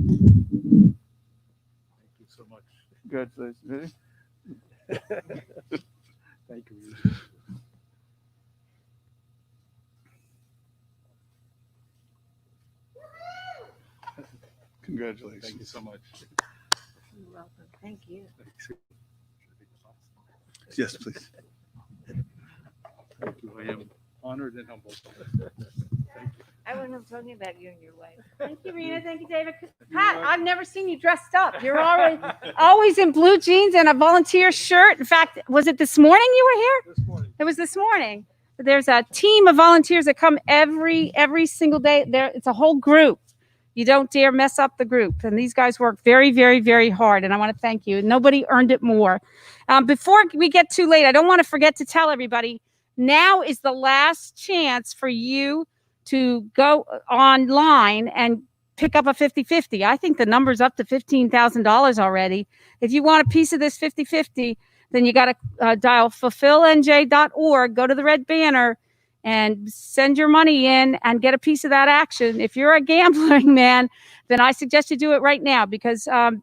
N: you so much.
D: Congratulations.
N: Thank you.
D: Congratulations.
N: Thank you so much.
G: You're welcome. Thank you.
D: Yes, please.
N: Thank you. I am honored and humbled.
G: I wasn't even talking about you and your wife.
A: Thank you, Rena. Thank you, David. Pat, I've never seen you dressed up. You're always in blue jeans and a volunteer shirt. In fact, was it this morning you were here?
N: This morning.
A: It was this morning. There's a team of volunteers that come every single day. It's a whole group. You don't dare mess up the group. And these guys work very, very, very hard. And I want to thank you. Nobody earned it more. Before we get too late, I don't want to forget to tell everybody, now is the last chance for you to go online and pick up a 50-50. I think the number's up to $15,000 already. If you want a piece of this 50-50, then you got to dial fulfillnj.org, go to the red banner, and send your money in and get a piece of that action. If you're a gambling man, then I suggest you do it right now, because the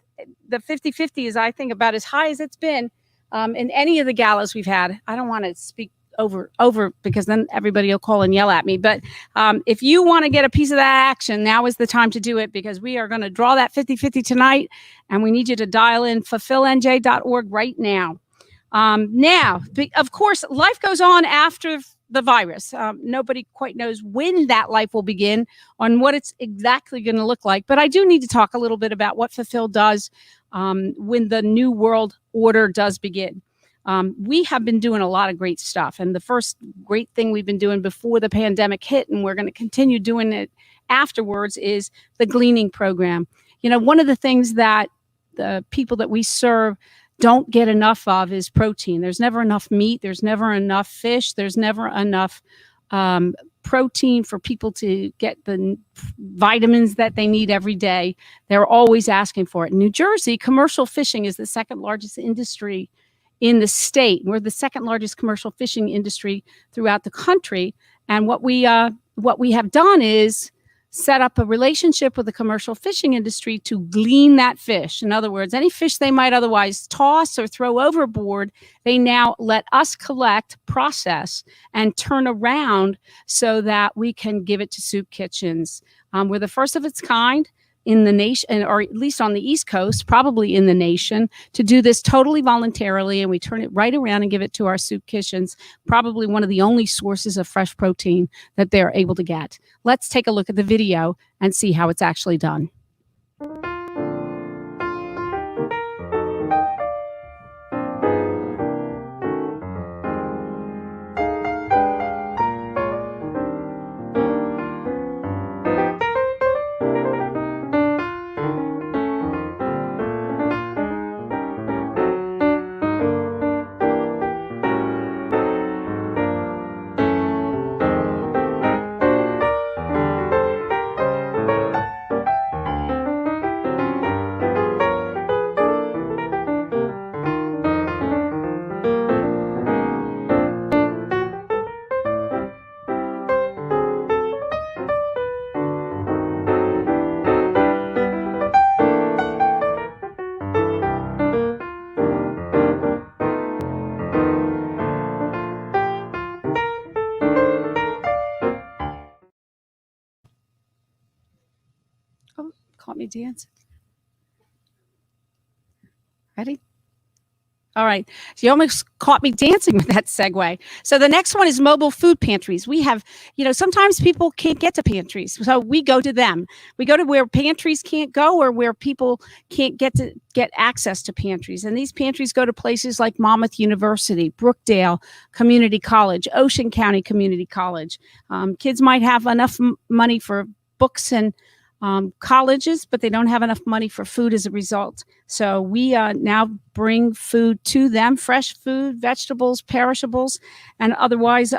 A: 50-50 is, I think, about as high as it's been in any of the galas we've had. I don't want to speak over because then everybody will call and yell at me. But if you want to get a piece of that action, now is the time to do it, because we are going to draw that 50-50 tonight, and we need you to dial in fulfillnj.org right now. Now, of course, life goes on after the virus. Nobody quite knows when that life will begin, on what it's exactly going to look like. But I do need to talk a little bit about what Fulfill does when the new world order does begin. We have been doing a lot of great stuff. And the first great thing we've been doing before the pandemic hit, and we're going to continue doing it afterwards, is the gleaning program. You know, one of the things that the people that we serve don't get enough of is protein. There's never enough meat. There's never enough fish. There's never enough protein for people to get the vitamins that they need every day. They're always asking for it. In New Jersey, commercial fishing is the second largest industry in the state. We're the second largest commercial fishing industry throughout the country. And what we have done is set up a relationship with the commercial fishing industry to glean that fish. In other words, any fish they might otherwise toss or throw overboard, they now let us collect, process, and turn around so that we can give it to soup kitchens. We're the first of its kind. in the nation, or at least on the East Coast, probably in the nation, to do this totally voluntarily. And we turn it right around and give it to our soup kitchens, probably one of the only sources of fresh protein that they're able to get. Let's take a look at the video and see how it's actually done. Oh, caught me dancing. Ready? All right. So you almost caught me dancing with that segue. So the next one is mobile food pantries. We have, sometimes people can't get to pantries. So we go to them. We go to where pantries can't go, or where people can't get access to pantries. And these pantries go to places like Monmouth University, Brookdale Community College, Ocean County Community College. Kids might have enough money for books and colleges, but they don't have enough money for food as a result. So we now bring food to them, fresh food, vegetables, perishables, and otherwise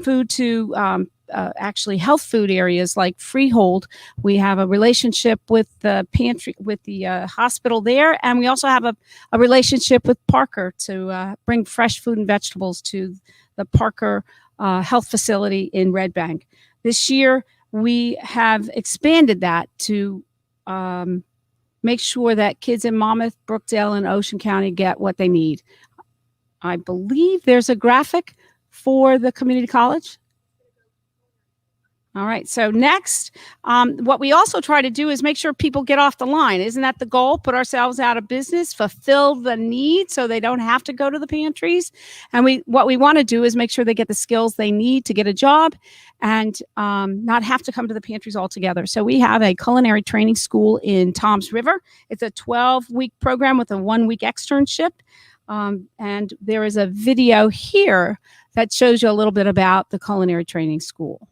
A: food to actually health food areas like Freehold. We have a relationship with the pantry, with the hospital there, and we also have a relationship with Parker to bring fresh food and vegetables to the Parker Health Facility in Red Bank. This year, we have expanded that to make sure that kids in Monmouth, Brookdale, and Ocean County get what they need. I believe there's a graphic for the community college. All right. So next, what we also try to do is make sure people get off the line. Isn't that the goal? Put ourselves out of business, fulfill the need so they don't have to go to the pantries. And what we want to do is make sure they get the skills they need to get a job and not have to come to the pantries altogether. So we have a culinary training school in Toms River. It's a 12-week program with a 1-week externship. And there is a video here that shows you a little bit about the culinary training school.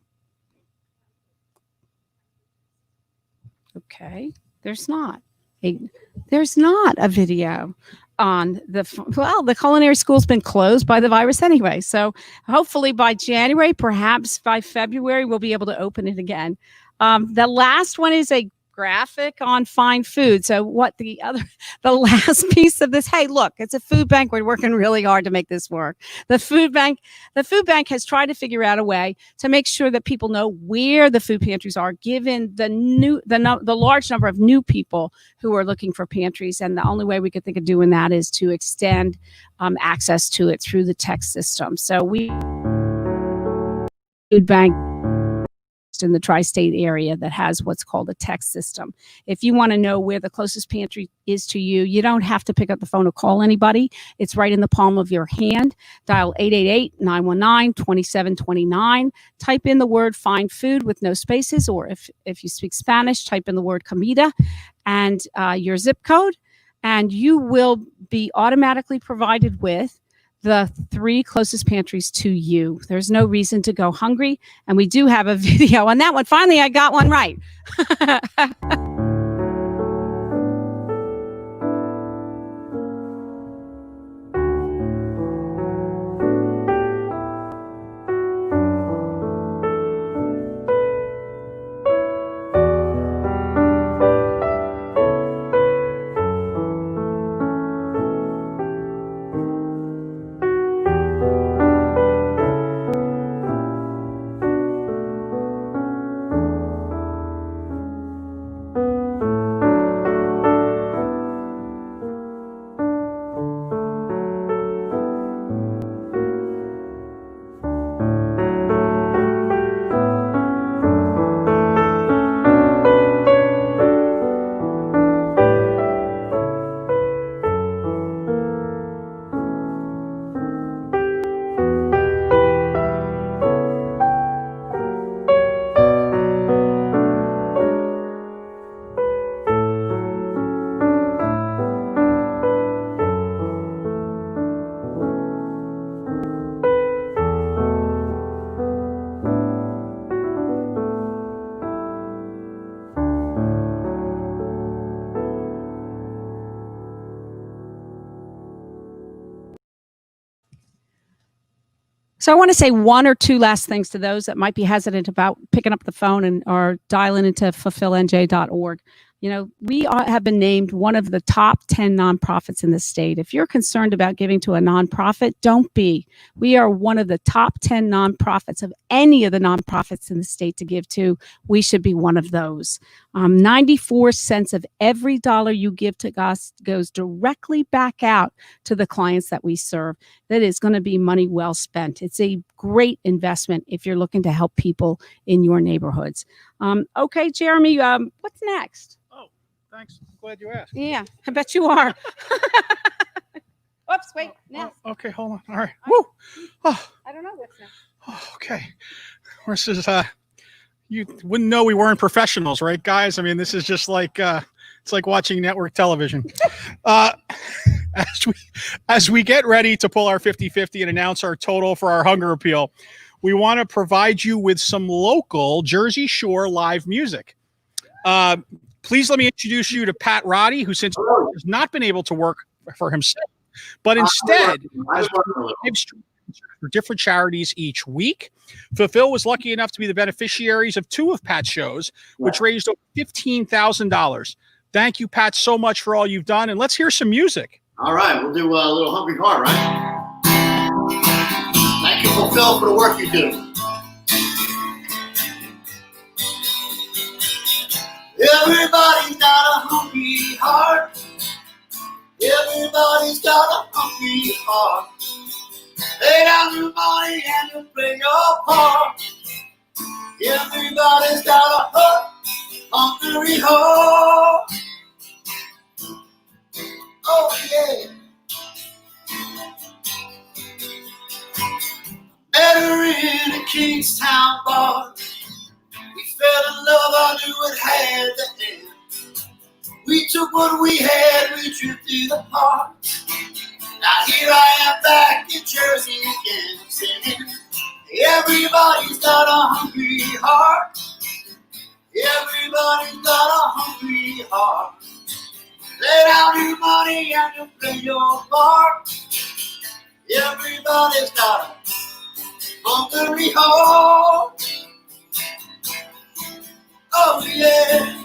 A: Okay, there's not a video on the culinary school's been closed by the virus anyway. So hopefully by January, perhaps by February, we'll be able to open it again. The last one is a graphic on fine food. So the last piece of this, hey, look, it's a food bank. We're working really hard to make this work. The food bank has tried to figure out a way to make sure that people know where the food pantries are, given the large number of new people who are looking for pantries. And the only way we could think of doing that is to extend access to it through the text system. So we food bank in the tri-state area that has what's called a text system. If you want to know where the closest pantry is to you, you don't have to pick up the phone or call anybody. It's right in the palm of your hand. Dial 888-919-2729. Type in the word find food with no spaces, or if you speak Spanish, type in the word comida and your zip code, and you will be automatically provided with the 3 closest pantries to you. There's no reason to go hungry. And we do have a video on that one. Finally, I got one right. So I want to say one or two last things to those that might be hesitant about picking up the phone and or dialing into fulfillnj.org. You know, have been named one of the top 10 nonprofits in the state. If you're concerned about giving to a nonprofit, don't be. We are one of the top 10 nonprofits of any of the nonprofits in the state to give to. We should be one of those. 94 cents of every dollar you give to us goes directly back out to the clients that we serve. That is going to be money well spent. It's a great investment if you're looking to help people in your neighborhoods. Okay, Jeremy, what's next?
N: Thanks. I'm glad you asked.
A: Yeah, I bet you are. Oops, wait. Next.
N: Okay, hold on. All right. Woo. Oh,
A: I don't know what's next.
N: okay. This is you wouldn't know we weren't professionals, right, guys? I mean, this is just like it's like watching network television. As we get ready to pull our 50-50 and announce our total for our hunger appeal, we want to provide you with some local Jersey Shore live music. Please let me introduce you to Pat Roddy, who since has not been able to work for himself, but instead has for different charities each week. Fulfill was lucky enough to be the beneficiaries of two of Pat's shows, which raised over $15,000. Thank you, Pat, so much for all you've done. And let's hear some music.
C: All right, we'll do a little Hungry Heart, right? Thank you, Fulfill, for the work you do. Everybody's got a hungry heart. Everybody's got a hungry heart. Lay down your money and you play your part. Everybody's got a hungry heart. Oh yeah. Met her in a Kingstown bar. We fell in love, I knew it had to end. We took what we had, we drifted apart. Now here I am back in Jersey again, singing. Everybody's got a hungry heart. Everybody's got a hungry heart. Lay down your money and you play your part. Everybody's got a hungry heart. Oh yeah.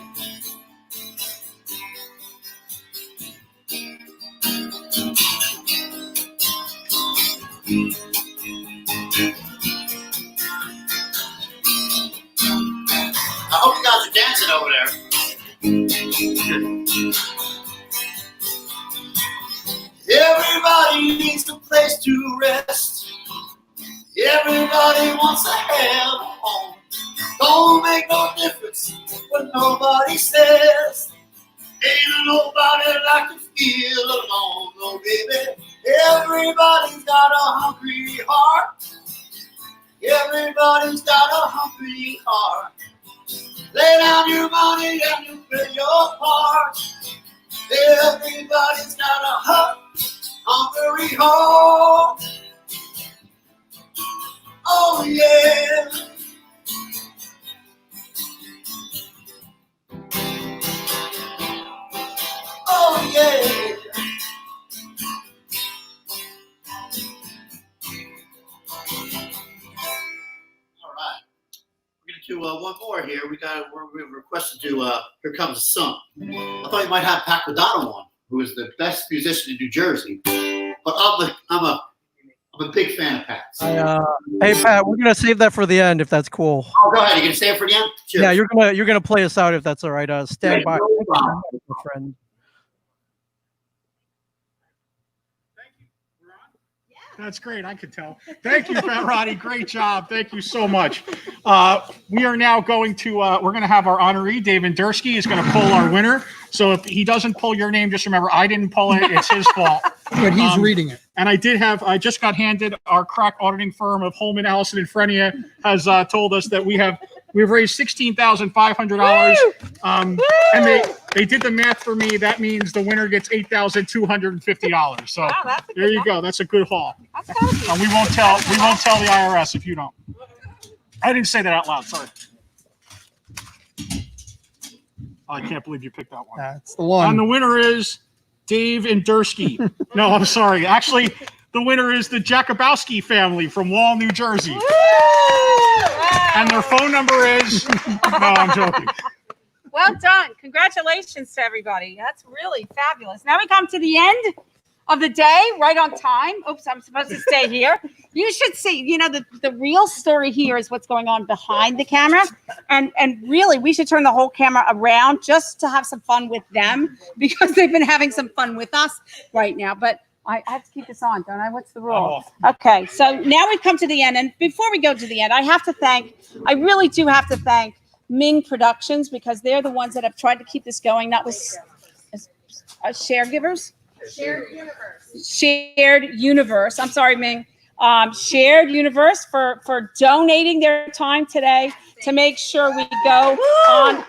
C: I hope you guys are dancing over there. Everybody needs a place to rest. Everybody wants to have a home. Don't make no difference what nobody says. Ain't nobody like to feel alone, no baby. Everybody's got a hungry heart. Everybody's got a hungry heart. Lay down your money and you play your part. Everybody's got a hungry heart. Oh yeah. Oh yeah. All right. We're gonna do one more here. We're requested to Here Comes the Sun. I thought you might have Pat Quadano on, who is the best musician in New Jersey. But I'm a big fan of Pat's.
B: Hey Pat, we're gonna save that for the end if that's cool.
C: Oh, go ahead. You gonna stay for the end? Cheers.
B: Yeah, you're gonna play us out if that's all right. Stand by, my friend.
N: That's great. I could tell. Thank you, Pat Roddy. Great job. Thank you so much. We are now going to, we're going to have our honoree, David Dursky, is going to pull our winner. So if he doesn't pull your name, just remember, I didn't pull it. It's his fault.
W: But he's reading it.
N: And I just got handed our crack auditing firm of Holman, Allison, and Frenia has told us that we've raised $16,500. And they did the math for me. That means the winner gets $8,250. So there you go. That's a good haul. We won't tell the IRS if you don't. I didn't say that out loud. Sorry. Oh, I can't believe you picked that one.
W: That's the one.
N: And the winner is Dave Endursky. No, I'm sorry. Actually,
E: The winner is the Jakubowski family from Wall, New Jersey. And their phone number is, no, I'm joking.
A: Well done. Congratulations to everybody. That's really fabulous. Now we come to the end of the day, right on time. Oops, I'm supposed to stay here. You should see, the real story here is what's going on behind the camera. And really, we should turn the whole camera around just to have some fun with them because they've been having some fun with us right now. But I have to keep this on, don't I? What's the rule? Okay, so now we've come to the end. And before we go to the end, I really do have to thank Ming Productions because they're the ones that have tried to keep this going. That was Sharegivers? Shared Universe. I'm sorry, Ming. Shared Universe for donating their time today to make sure we go on,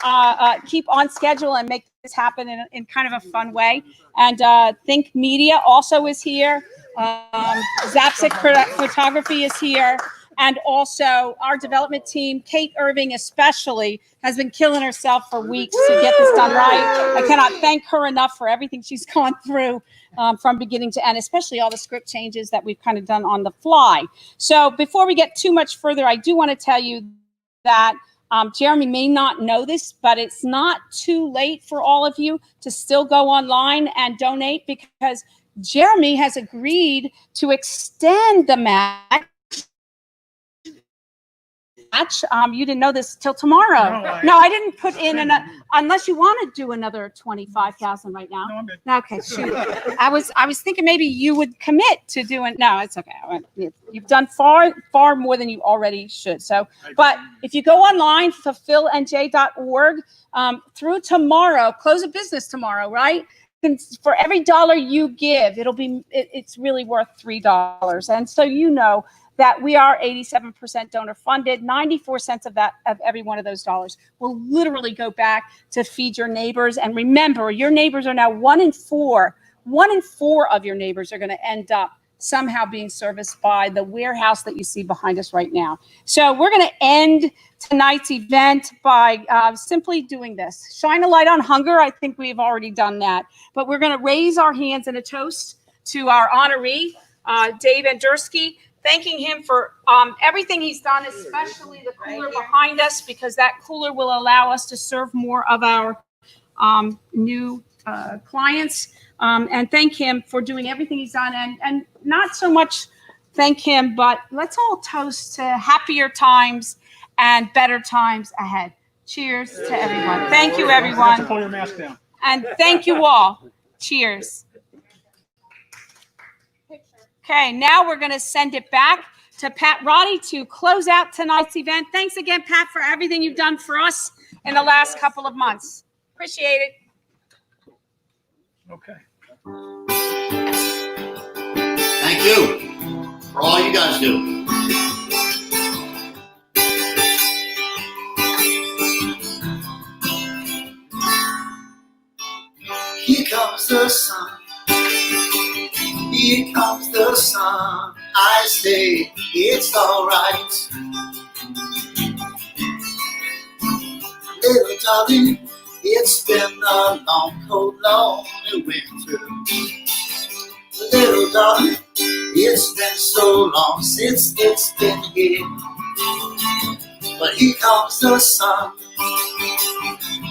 A: keep on schedule and make this happen in kind of a fun way. And Think Media also is here. Zapsik Photography is here. And also our development team, Kate Irving especially, has been killing herself for weeks to get this done right. I cannot thank her enough for everything she's gone through from beginning to end, especially all the script changes that we've kind of done on the fly. So before we get too much further, I do want to tell you that Jeremy may not know this, but it's not too late for all of you to still go online and donate because Jeremy has agreed to extend the match. You didn't know this till tomorrow. No, I didn't put in unless you want to do another 25,000 right now. No, okay, shoot. I was thinking maybe you would commit to doing. No, it's okay. You've done far more than you already should. So, but if you go online, fulfillnj.org through tomorrow, close of business tomorrow, right? For every dollar you give, it's really worth $3. And so that we are 87% donor funded. 94 cents of every one of those dollars will literally go back to feed your neighbors. And remember, your neighbors are now 1 in 4. 1 in 4 of your neighbors are going to end up somehow being serviced by the warehouse that you see behind us right now. So we're going to end tonight's event by simply doing this. Shine a light on hunger. I think we've already done that. But we're going to raise our hands in a toast to our honoree, Dave Endersky, thanking him for everything he's done, especially the cooler behind us, because that cooler will allow us to serve more of our new clients. And thank him for doing everything he's done. And not so much thank him, but let's all toast to happier times and better times ahead. Cheers to everyone. Thank you, everyone.
E: Pull your mask down.
A: And thank you all. Cheers. Okay, now we're going to send it back to Pat Roddy to close out tonight's event. Thanks again, Pat, for everything you've done for us in the last couple of months. Appreciate it.
E: Okay.
C: Thank you for all you guys do. Here comes the sun. Here comes the sun. I say it's all right. Little darling, it's been a long, cold, lonely winter. Little darling, it's been so long since it's been here. But here comes the sun.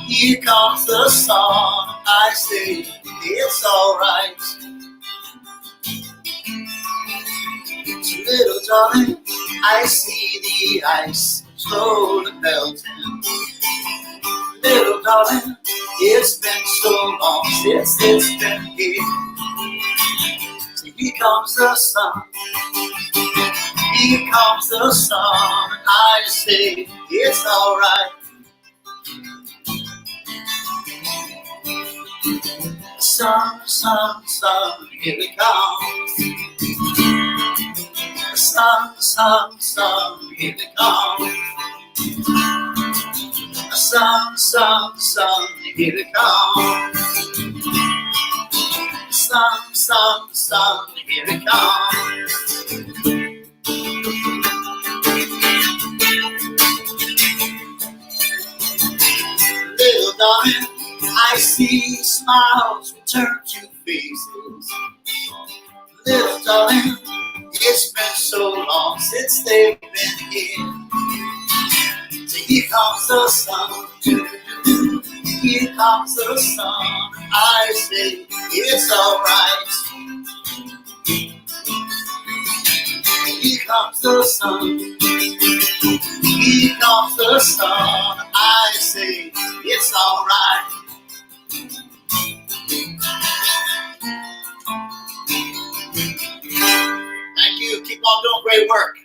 C: Here comes the sun. I say it's all right. Little darling, I see the ice slowly melting. Little darling, it's been so long since it's been here. So here comes the sun. Here comes the sun. I say it's all right. Sun, sun, sun, here it comes. Sun, sun, sun, here it comes. Sun, sun, sun, here it comes. Sun, sun, sun, here it comes. Little darling, I see smiles return to faces. Little darling, it's been so long since they've been here. So here comes the sun, here comes the sun. I say it's alright. Here comes the sun, here comes the sun. I say it's alright. Thank you. Keep on doing great work.